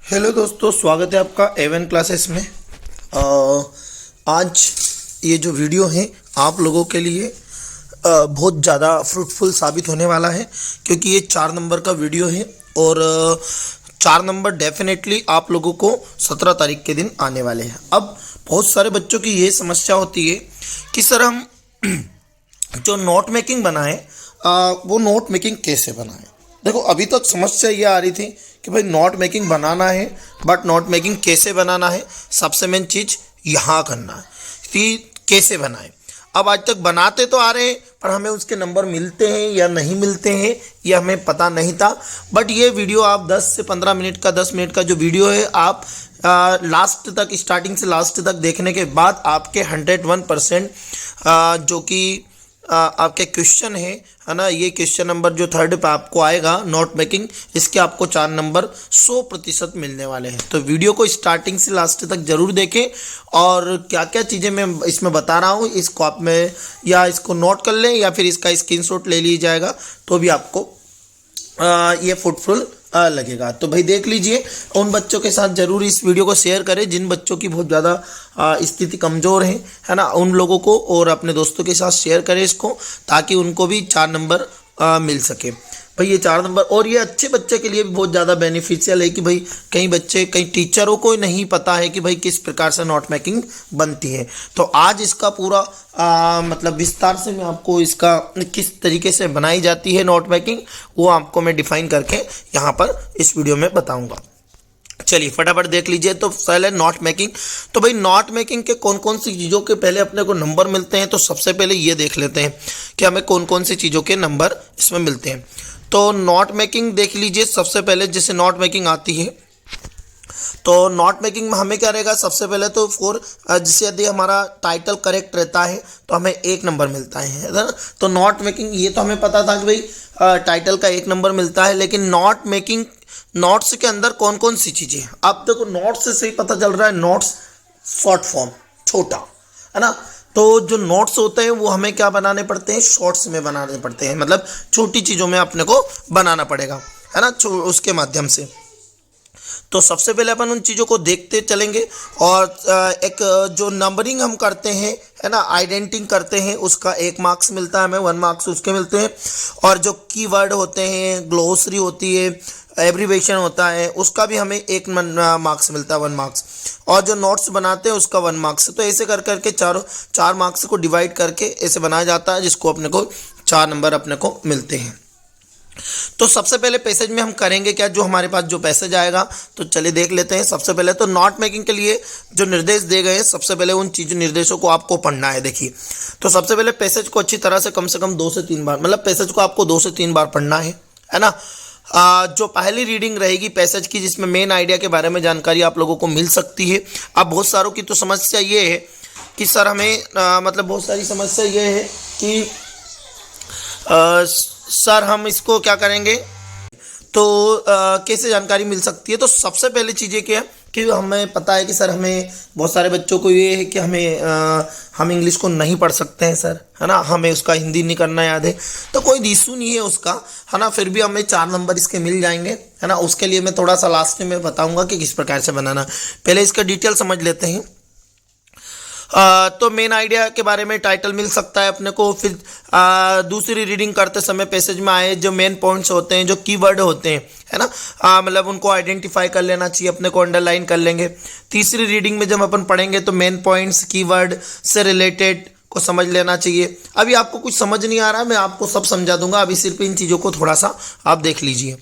Hello दोस्तों, स्वागत है आपका एवन क्लासेस में। आज ये जो वीडियो है आप लोगों के लिए बहुत ज़्यादा फ्रूटफुल साबित होने वाला है, क्योंकि ये 4 नंबर का वीडियो है और 4 नंबर डेफिनेटली आप लोगों को 17 तारीख के दिन आने वाले हैं। अब बहुत सारे बच्चों की ये समस्या होती है कि सर हम जो नोट मेकिंग बनाएं वो नोट मेकिंग कैसे बनाएं। देखो, अभी तक समस्या ये आ रही थी कि भाई नोट मेकिंग बनाना है, बट नोट मेकिंग कैसे बनाना है, सबसे मेन चीज़ यहाँ करना है कि कैसे बनाएं। अब आज तक बनाते तो आ रहे हैं, पर हमें उसके नंबर मिलते हैं या नहीं मिलते हैं ये हमें पता नहीं था। बट ये वीडियो आप 10 से 15 मिनट का 10 मिनट का जो वीडियो है आप लास्ट तक, स्टार्टिंग से लास्ट तक देखने के बाद आपके 101% जो कि आपके क्वेश्चन है ना, ये क्वेश्चन नंबर जो 3rd पे आपको आएगा नोट मेकिंग, इसके आपको 4 नंबर 100% मिलने वाले हैं। तो वीडियो को स्टार्टिंग से लास्ट तक जरूर देखें और क्या क्या चीज़ें मैं इसमें बता रहा हूँ इसको आप में या इसको नोट कर लें या फिर इसका स्क्रीनशॉट ले लिया जाएगा तो भी आपको ये फ्रूटफुल लगेगा। तो भाई देख लीजिए, उन बच्चों के साथ जरूर इस वीडियो को शेयर करें जिन बच्चों की बहुत ज़्यादा स्थिति कमज़ोर है ना, उन लोगों को, और अपने दोस्तों के साथ शेयर करें इसको, ताकि उनको भी 4 नंबर मिल सके। भाई ये 4 नंबर, और ये अच्छे बच्चे के लिए भी बहुत ज़्यादा बेनिफिशियल है कि भाई कई बच्चे, कई टीचरों को नहीं पता है कि भाई किस प्रकार से नोट मेकिंग बनती है। तो आज इसका पूरा मतलब विस्तार से मैं आपको इसका किस तरीके से बनाई जाती है नोट मेकिंग, वो आपको मैं डिफाइन करके यहाँ पर इस वीडियो में बताऊँगा। चलिए फटाफट देख लीजिए। तो पहले नोट मेकिंग, तो भाई नोट मेकिंग के कौन कौन सी चीज़ों के पहले अपने को नंबर मिलते हैं, तो सबसे पहले ये देख लेते हैं कि हमें कौन कौन सी चीज़ों के नंबर इसमें मिलते हैं। तो नोट मेकिंग देख लीजिए, सबसे पहले जैसे नोट मेकिंग आती है तो नोट मेकिंग में हमें क्या रहेगा, सबसे पहले तो जैसे यदि हमारा टाइटल करेक्ट रहता है तो हमें 1 नंबर मिलता है ना। तो नोट मेकिंग ये तो हमें पता था कि भाई टाइटल का 1 नंबर मिलता है, लेकिन नोट मेकिंग नोट्स के अंदर कौन कौन सी चीज़ें, अब देखो नोट्स से ही पता चल रहा है, नोट्स शॉर्ट फॉर्म, छोटा है ना। तो जो नोट्स होते हैं वो हमें क्या बनाने पड़ते हैं, शॉर्ट्स में बनाने पड़ते हैं, मतलब छोटी चीज़ों में अपने को बनाना पड़ेगा है ना, उसके माध्यम से। तो सबसे पहले अपन उन चीज़ों को देखते चलेंगे और एक जो नंबरिंग हम करते हैं है ना, आइडेंटिंग करते हैं, उसका 1 मार्क्स मिलता है हमें, 1 मार्क्स उसके मिलते हैं। और जो कीवर्ड होते हैं, ग्लोसरी होती है, एब्रीवेशन होता है, उसका भी हमें 1 मार्क्स मिलता है, 1 मार्क्स। और जो नोट्स बनाते हैं उसका 1 मार्क्स। तो ऐसे कर करके 4 मार्क्स को डिवाइड करके ऐसे बनाया जाता है, जिसको अपने को 4 नंबर अपने को मिलते हैं। तो सबसे पहले पैसेज में हम करेंगे क्या, जो हमारे पास जो पैसेज आएगा, तो चलिए देख लेते हैं। सबसे पहले तो नोट मेकिंग के लिए जो निर्देश दिए गए हैं, सबसे पहले उन निर्देशों को आपको पढ़ना है। देखिए, तो सबसे पहले पैसेज को अच्छी तरह से कम 2 से 3 बार, मतलब पैसेज को आपको 2 से 3 बार पढ़ना है ना। जो पहली रीडिंग रहेगी पैसेज की, जिसमें मेन आइडिया के बारे में जानकारी आप लोगों को मिल सकती है। अब बहुत सारों की तो समस्या ये है कि सर हमें मतलब बहुत सारी समस्या ये है कि सर हम इसको क्या करेंगे, तो कैसे जानकारी मिल सकती है। तो सबसे पहले चीज़ें क्या है कि हमें पता है कि सर हमें, बहुत सारे बच्चों को ये है कि हम इंग्लिश को नहीं पढ़ सकते हैं सर, है ना, हमें उसका हिंदी नहीं करना याद है। तो कोई इशू नहीं है उसका, है ना, फिर भी हमें 4 नंबर इसके मिल जाएंगे, है ना। उसके लिए मैं थोड़ा सा लास्ट में बताऊंगा कि किस प्रकार से बनाना। पहले इसका डिटेल समझ लेते हैं। तो मेन आइडिया के बारे में टाइटल मिल सकता है अपने को। फिर दूसरी रीडिंग करते समय पैसेज में आए जो मेन पॉइंट्स होते हैं, जो कीवर्ड होते हैं, है ना, मतलब उनको आइडेंटिफाई कर लेना चाहिए, अपने को अंडरलाइन कर लेंगे। तीसरी रीडिंग में जब अपन पढ़ेंगे तो मेन पॉइंट्स कीवर्ड से रिलेटेड को समझ लेना चाहिए। अभी आपको कुछ समझ नहीं आ रहा, मैं आपको सब समझा दूंगा, अभी सिर्फ इन चीज़ों को थोड़ा सा आप देख लीजिए,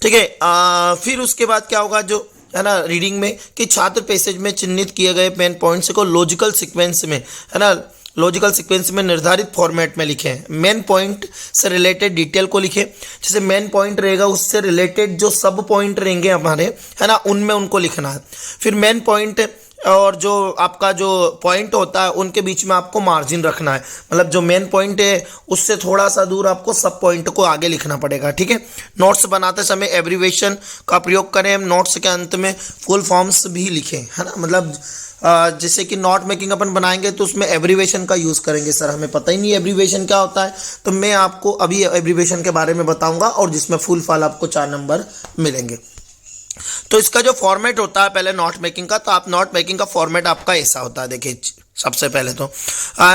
ठीक है। फिर उसके बाद क्या होगा, जो है ना रीडिंग में, कि छात्र पैसेज में चिन्हित किए गए मेन पॉइंट्स को लॉजिकल सीक्वेंस में, है ना, लॉजिकल सीक्वेंस में निर्धारित फॉर्मेट में लिखें। मेन पॉइंट से रिलेटेड डिटेल को लिखें, जैसे मेन पॉइंट रहेगा उससे रिलेटेड जो सब पॉइंट रहेंगे हमारे, है ना, उनमें उनको लिखना है। फिर मेन पॉइंट और जो आपका जो पॉइंट होता है उनके बीच में आपको मार्जिन रखना है, मतलब जो मेन पॉइंट है उससे थोड़ा सा दूर आपको सब पॉइंट को आगे लिखना पड़ेगा, ठीक है। नोट्स बनाते समय एब्रीवेशन का प्रयोग करें, नोट्स के अंत में फुल फॉर्म्स भी लिखें, है ना, मतलब जैसे कि नोट मेकिंग अपन बनाएंगे तो उसमें एब्रीवेशन का यूज़ करेंगे। सर हमें पता ही नहीं एब्रीवेशन क्या होता है, तो मैं आपको अभी एब्रीवेशन के बारे में बताऊंगा और जिसमें फुल फॉल आपको 4 नंबर मिलेंगे। तो इसका जो फॉर्मेट होता है पहले नोट मेकिंग का, तो आप नोट मेकिंग का फॉर्मेट आपका ऐसा होता है। देखिए सबसे पहले तो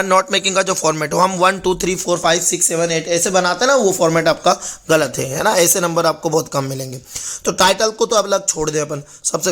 नोट मेकिंग का जो फॉर्मेट हो, हम 1 2 3 4 5 6 7 8 ऐसे बनाते हैं ना, वो फॉर्मेट आपका गलत है ना, ऐसे नंबर आपको बहुत कम मिलेंगे। तो टाइटल को तो अब अलग छोड़ दें अपन। सबसे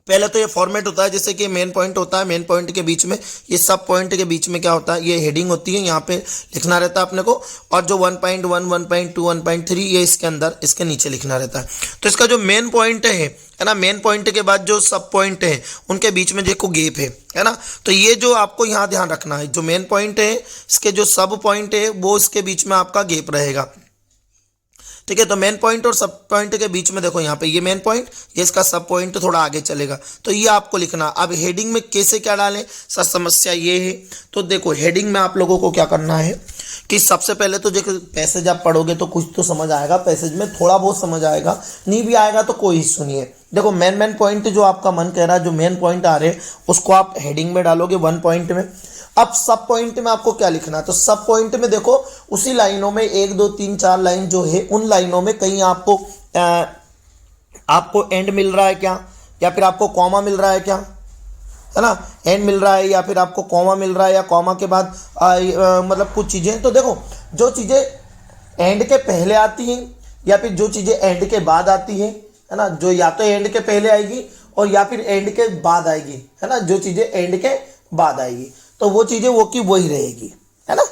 पहले तो ये फॉर्मेट होता है, जैसे कि मेन पॉइंट होता है, मेन पॉइंट के बीच में ये सब पॉइंट के बीच में क्या होता है, ये हेडिंग होती है, यहाँ पे लिखना रहता है अपने को, और जो 1.1 1.2 1.3 ये इसके अंदर इसके नीचे लिखना रहता है। तो इसका जो मेन पॉइंट है ना, मेन पॉइंट के बाद जो सब पॉइंट है उनके बीच में देखो गैप है ना, तो ये जो आपको यहाँ ध्यान रखना है, जो मेन पॉइंट है इसके जो सब पॉइंट है वो इसके बीच में आपका गैप रहेगा, ठीक है। तो मेन पॉइंट और सब पॉइंट के बीच में देखो यहाँ पे ये मेन पॉइंट, ये इसका सब पॉइंट थोड़ा आगे चलेगा, तो ये आपको लिखना। अब हेडिंग में कैसे क्या डालें, सर समस्या ये है। तो देखो हेडिंग में आप लोगों को क्या करना है कि सबसे पहले तो देखो पैसेज आप पढ़ोगे तो कुछ तो समझ आएगा, पैसेज में थोड़ा बहुत समझ आएगा, नहीं भी आएगा तो कोई इश्यू नहीं है। देखो मेन पॉइंट जो आपका मन कह रहा है, जो मेन पॉइंट आ रहे हैं उसको आप हेडिंग में डालोगे 1 पॉइंट में। अब सब पॉइंट में आपको क्या लिखना है, तो सब पॉइंट में देखो उसी लाइनों में 1 2 3 4 लाइन जो है उन लाइनों में कहीं आपको एंड मिल रहा है क्या, या फिर आपको कॉमा मिल रहा है क्या, है ना, एंड मिल रहा है या फिर आपको कॉमा मिल रहा है, या कॉमा के बाद मतलब कुछ चीज़ें। तो देखो जो चीज़ें एंड के पहले आती हैं या फिर जो चीज़ें एंड के बाद आती हैं, है ना, जो या तो एंड के पहले आएगी और या फिर एंड के बाद आएगी, है ना, जो चीज़ें एंड के बाद आएगी तो वो चीज़ें वो की वही रहेगी, है ना,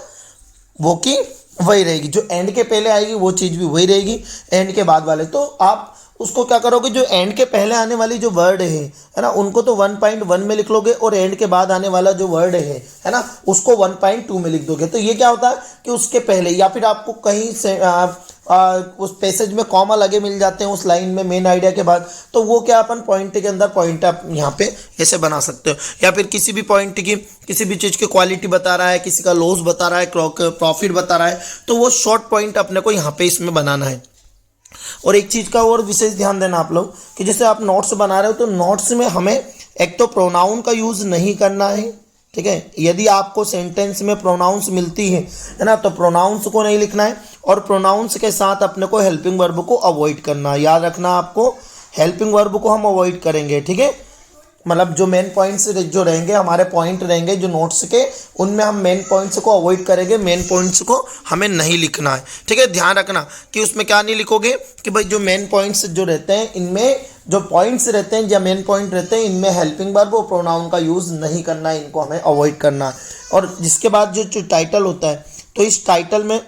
वो की वही रहेगी। जो एंड के पहले आएगी वो चीज़ भी वही रहेगी एंड के बाद वाले। तो आप उसको क्या करोगे, जो एंड के पहले आने वाली जो वर्ड है ना, उनको तो 1.1 में लिख लोगे, और एंड के बाद आने वाला जो वर्ड है ना, उसको 1.2 में लिख दोगे। तो ये क्या होता है कि उसके पहले या फिर आपको कहीं से उस पैसेज में कॉमा लगे मिल जाते हैं उस लाइन में मेन आइडिया के बाद, तो वो क्या अपन पॉइंट के अंदर पॉइंट आप यहाँ पे ऐसे बना सकते हो। या फिर किसी भी पॉइंट की किसी भी चीज़ की क्वालिटी बता रहा है, किसी का लॉस बता रहा है, प्रॉफिट बता रहा है, तो वो शॉर्ट पॉइंट अपने को यहाँ पे इसमें बनाना है। और एक चीज़ का और विशेष ध्यान देना आप लोग कि जैसे आप नोट्स बना रहे हो तो नोट्स में हमें एक तो प्रोनाउन का यूज़ नहीं करना है, ठीक है। यदि आपको सेंटेंस में प्रोनाउंस मिलती है ना, तो प्रोनाउंस को नहीं लिखना है, और प्रोनाउंस के साथ अपने को हेल्पिंग वर्ब को अवॉइड करना है। याद रखना आपको, हेल्पिंग वर्ब को हम अवॉइड करेंगे, ठीक है। मतलब जो मेन पॉइंट्स जो रहेंगे हमारे पॉइंट रहेंगे जो नोट्स के, उनमें हम मेन पॉइंट्स को अवॉइड करेंगे, मेन पॉइंट्स को हमें नहीं लिखना है, ठीक है। ध्यान रखना कि उसमें क्या नहीं लिखोगे कि भाई जो मेन पॉइंट्स जो रहते हैं इनमें जो पॉइंट्स रहते हैं या मेन पॉइंट रहते हैं इनमें हेल्पिंग वर्ब और प्रोनाउन का यूज़ नहीं करना है, इनको हमें अवॉइड करना है। और जिसके बाद जो टाइटल होता है, तो इस टाइटल में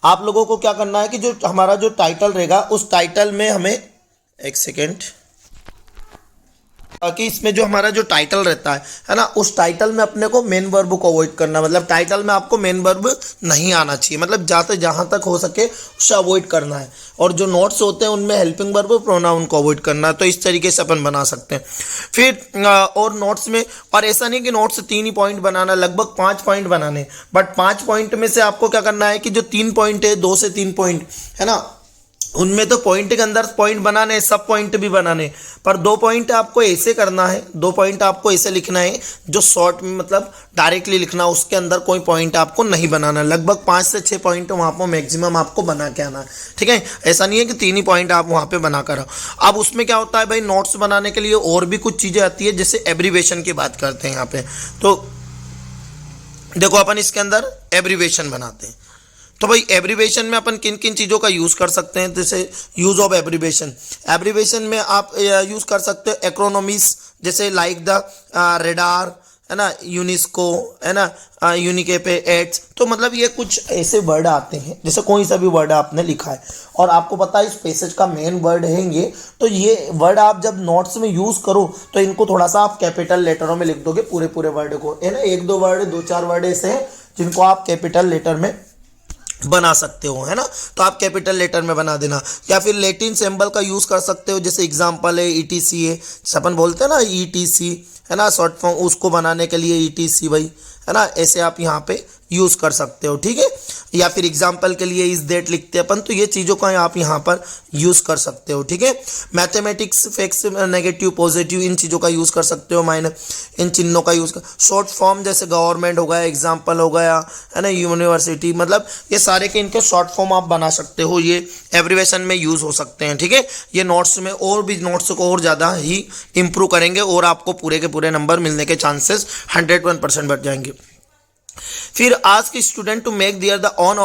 आप लोगों को क्या करना है कि जो हमारा जो टाइटल रहेगा उस टाइटल में हमें एक सेकेंड कि इसमें जो हमारा जो टाइटल रहता है ना, उस टाइटल में अपने को मेन वर्ब को अवॉइड करना, मतलब टाइटल में आपको मेन वर्ब नहीं आना चाहिए, मतलब जहाँ तक हो सके उसे अवॉइड करना है। और जो नोट्स होते हैं उनमें हेल्पिंग वर्ब प्रोनाउन को अवॉइड करना है। तो इस तरीके से अपन बना सकते हैं। फिर और नोट्स में, और ऐसा नहीं कि नोट्स 3 ही पॉइंट बनाना, लगभग 5 पॉइंट बनाने, बट 5 पॉइंट में से आपको क्या करना है कि जो 3 पॉइंट है, 2 से 3 पॉइंट है ना, उनमें तो पॉइंट के अंदर पॉइंट बनाने, सब पॉइंट भी बनाने, पर 2 पॉइंट आपको ऐसे करना है, 2 पॉइंट आपको ऐसे लिखना है जो शॉर्ट में मतलब डायरेक्टली लिखना, उसके अंदर कोई पॉइंट आपको नहीं बनाना। लगभग 5 से 6 पॉइंट वहाँ पर मैक्सिमम आपको बना के आना है, ठीक है। ऐसा नहीं है कि 3 ही पॉइंट आप वहाँ पे बना कर। अब उसमें क्या होता है भाई, नोट्स बनाने के लिए और भी कुछ चीज़ें आती है, जैसे एब्रीवेशन की बात करते हैं यहाँ पे। तो देखो अपन इसके अंदर एब्रीवेशन बनाते हैं, तो भाई एब्रीवेशन में अपन किन किन चीज़ों का यूज़ कर सकते हैं। जैसे यूज़ ऑफ एब्रीवेशन में आप यूज़ कर सकते हो एक्रोनॉमीज, जैसे लाइक द रेडार, है ना, यूनेस्को, है ना, यूनिकेपे एड्स। तो मतलब ये कुछ ऐसे वर्ड आते हैं, जैसे कोई सा भी वर्ड आपने लिखा है और आपको पता है इस पैसेज का मेन वर्ड है ये, तो ये वर्ड आप जब नोट्स में यूज़ करो तो इनको थोड़ा सा आप कैपिटल लेटरों में लिख दोगे, पूरे वर्ड को, है ना। 1-2 वर्ड, 2-4 वर्ड ऐसे हैं जिनको आप कैपिटल लेटर में बना सकते हो, है ना। तो आप कैपिटल लेटर में बना देना, या फिर लैटिन सिंबल का यूज़ कर सकते हो, जैसे एग्जांपल है ETC है, जैसे अपन बोलते हैं ना ETC, है ना, शॉर्ट फॉर्म, उसको बनाने के लिए ETC भाई, है ना, ऐसे आप यहाँ पे यूज़ कर सकते हो, ठीक है। या फिर एग्जाम्पल के लिए इस डेट लिखते हैं अपन, तो ये चीज़ों का आप यहाँ पर यूज़ कर सकते हो। ठीक है, mathematics facts negative positive in चीज़ों का यूज़ कर सकते हो, माइनस इन चिन्हों का यूज़ कर। शॉर्ट फॉर्म जैसे गवर्नमेंट हो गया, एग्जाम्पल हो गया, है ना, यूनिवर्सिटी, मतलब ये सारे के इनके शॉर्ट फॉर्म आप बना सकते हो, ये एब्रीवेशन में यूज़ हो सकते हैं। ठीक है, ये नोट्स में और भी नोट्स को और ज़्यादा ही इंप्रूव करेंगे और आपको पूरे के पूरे नंबर मिलने के चांसेस 101% बढ़ जाएंगे। फिर ask student to make their the own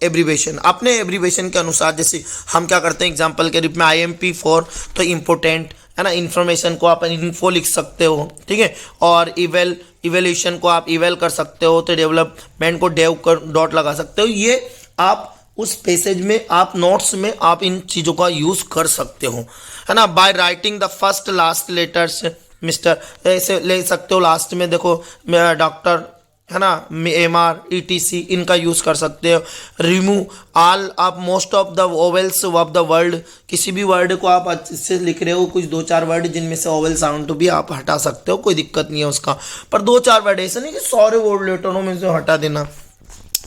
abbreviation, अपने एब्रीवेशन के अनुसार। जैसे हम क्या करते हैं एग्जांपल के रूप में IMP4 तो इम्पोर्टेंट, है ना, इन्फॉर्मेशन को आप इन्फो लिख सकते हो। ठीक है, और इवेल्यूशन को आप इवेल कर सकते हो, तो डेवलपमेंट को डेव कर डॉट लगा सकते हो। ये आप उस पैसेज में, आप नोट्स में आप इन चीज़ों का यूज़ कर सकते हो, है ना। By writing the first last letters, mister ऐसे ले सकते हो, लास्ट में देखो डॉक्टर, है ना, MR ETC इनका यूज़ कर सकते हो। रिमूव ऑल आप most of the vowels of the word, किसी भी वर्ड को आप अच्छे से लिख रहे हो, कुछ 2-4 वर्ड जिनमें से वोवेल साउंड तो भी आप हटा सकते हो, कोई दिक्कत नहीं है उसका। पर 2-4 वर्ड, ऐसा नहीं कि सारे वर्ड लेटरों में से हटा देना,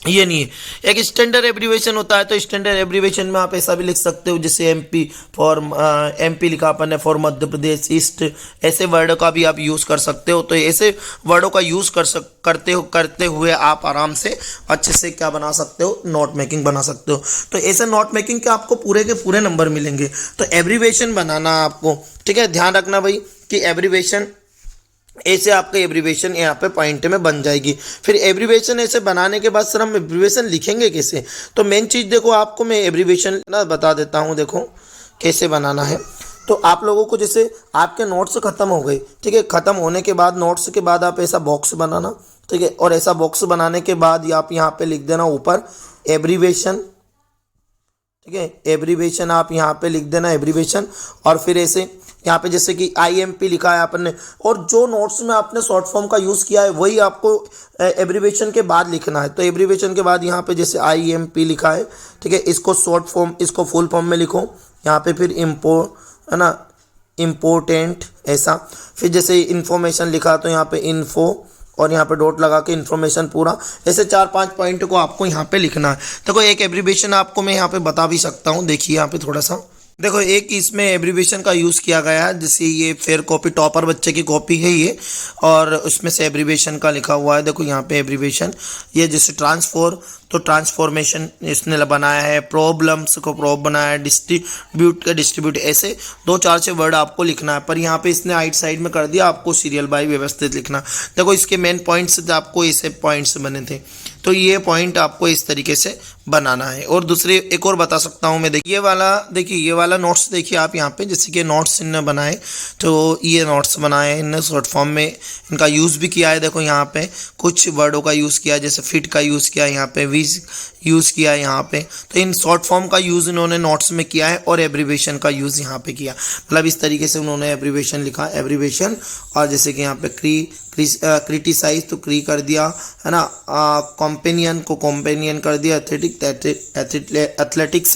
ये नहीं है। एक स्टैंडर्ड एब्रीवेशन होता है, तो स्टैंडर्ड एब्रीवेशन में आप ऐसा भी लिख सकते हो, जैसे MP लिखा अपन ने फॉर मध्य प्रदेश ईस्ट, ऐसे वर्ड का भी आप यूज़ कर सकते हो। तो ऐसे वर्डों का यूज़ करते हुए आप आराम से अच्छे से क्या बना सकते हो, नोट मेकिंग बना सकते हो। तो ऐसे नोट मेकिंग के आपको पूरे के पूरे नंबर मिलेंगे। तो एब्रीवेशन बनाना आपको, ठीक है, ध्यान रखना भाई कि एब्रीवेशन ऐसे आपका एब्रीवेशन यहाँ पे पॉइंट में बन जाएगी। फिर एब्रीवेशन ऐसे बनाने के बाद सर हम एब्रीवेशन लिखेंगे कैसे, तो मेन चीज़ देखो, आपको मैं एब्रीवेशन ना बता देता हूँ, देखो कैसे बनाना है। तो आप लोगों को, जैसे आपके नोट्स ख़त्म हो गए, ठीक है, ख़त्म होने के बाद नोट्स के बाद आप ऐसा बॉक्स बनाना, ठीक है, और ऐसा बॉक्स बनाने के बाद आप यहाँ पे लिख देना ऊपर एब्रीवेशन, ठीक है, एब्रीवेशन आप यहाँ पे लिख देना एब्रीवेशन। और फिर ऐसे यहाँ पे जैसे कि IMP लिखा है आपने, और जो नोट्स में आपने शॉर्ट फॉर्म का यूज़ किया है वही आपको एब्रीवेशन के बाद लिखना है। तो एब्रीवेशन के बाद यहाँ पे जैसे IMP लिखा है, ठीक है, इसको शॉर्ट फॉर्म, इसको फुल फॉर्म में लिखो यहाँ पे। फिर है ना, इम्पोर्टेंट ऐसा। फिर जैसे इन्फॉर्मेशन लिखा तो यहाँ पे इन्फो, और यहाँ पे डॉट लगा के इन्फॉर्मेशन पूरा। ऐसे 4-5 पॉइंट को आपको यहाँ पे लिखना है। देखो एक एब्रीवेशन आपको मैं यहाँ पे बता भी सकता हूँ, देखिए यहाँ पे थोड़ा सा देखो, एक इसमें एब्रीवेशन का यूज़ किया गया है, जैसे ये फेयर कॉपी टॉपर बच्चे की कॉपी है ये, और उसमें से एब्रीवेशन का लिखा हुआ है। देखो यहाँ पे एब्रीवेशन, ये जैसे ट्रांसफॉर तो ट्रांसफॉर्मेशन इसने बनाया है, प्रॉब्लम्स को प्रॉब बनाया है, डिस्ट्रीब्यूट का डिस्ट्रीब्यूट, ऐसे 2-4 से वर्ड आपको लिखना है। पर यहाँ पे इसने राइट साइड में कर दिया आपको सीरियल बाय व्यवस्थित लिखना। देखो इसके मेन पॉइंट्स आपको ऐसे पॉइंट्स बने थे, तो ये पॉइंट आपको इस तरीके से बनाना है। और दूसरे एक और बता सकता हूँ मैं, देखिए ये वाला नोट्स देखिए आप यहाँ पे, जैसे कि नोट्स इनने बनाए, तो ये नोट्स बनाए इनने शॉर्ट फॉर्म में, इनका यूज़ भी किया है। देखो यहाँ पे कुछ वर्डों का यूज़ किया, जैसे फिट का यूज़ किया, यहाँ पे विज यूज़ किया है यहाँ पे। तो इन शॉर्ट फॉर्म का यूज़ इन्होंने नोट्स में किया है, और एब्रीवेशन का यूज़ यहाँ पे किया, मतलब इस तरीके से उन्होंने एब्रीवेशन लिखा, एब्रीवेशन। और जैसे कि यहाँ पे क्रिटिसाइज तो क्री कर दिया, है ना, कॉम्पेनियन को कॉम्पेनियन कर दिया, एथलेटिक्स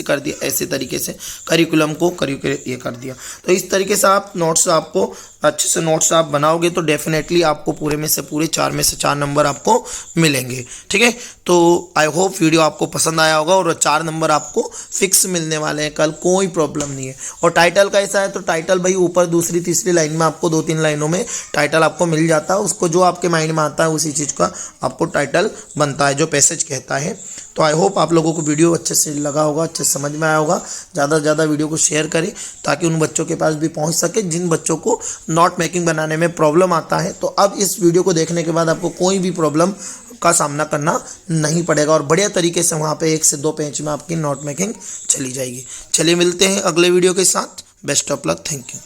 कर दिया, ऐसे तरीके से करिकुलम को ये कर दिया। तो इस तरीके से आप नोट्स, आपको अच्छे से नोट्स आप बनाओगे तो डेफिनेटली आपको पूरे में से पूरे 4 में से 4 नंबर आपको मिलेंगे। ठीक है, तो आई होप वीडियो आपको पसंद आया होगा, और 4 नंबर आपको फिक्स मिलने वाले हैं कल, कोई प्रॉब्लम नहीं है। और टाइटल का ऐसा है, तो टाइटल भाई ऊपर दूसरी तीसरी लाइन में आपको 2-3 लाइनों में टाइटल आपको मिल जाता है, उसको जो आपके माइंड में आता है उसी चीज़ का आपको टाइटल बनता है, जो पैसेज कहता है। तो आई होप आप लोगों को वीडियो अच्छे से लगा होगा, अच्छे से समझ में आया होगा। ज़्यादा से ज़्यादा वीडियो को शेयर करें ताकि उन बच्चों के पास भी पहुंच सके जिन बच्चों को नोट मेकिंग बनाने में प्रॉब्लम आता है। तो अब इस वीडियो को देखने के बाद आपको कोई भी प्रॉब्लम का सामना करना नहीं पड़ेगा, और बढ़िया तरीके से वहाँ पे 1 से 2 पेज में आपकी नोट मेकिंग चली जाएगी। चलिए मिलते हैं अगले वीडियो के साथ। Best of luck, thank you.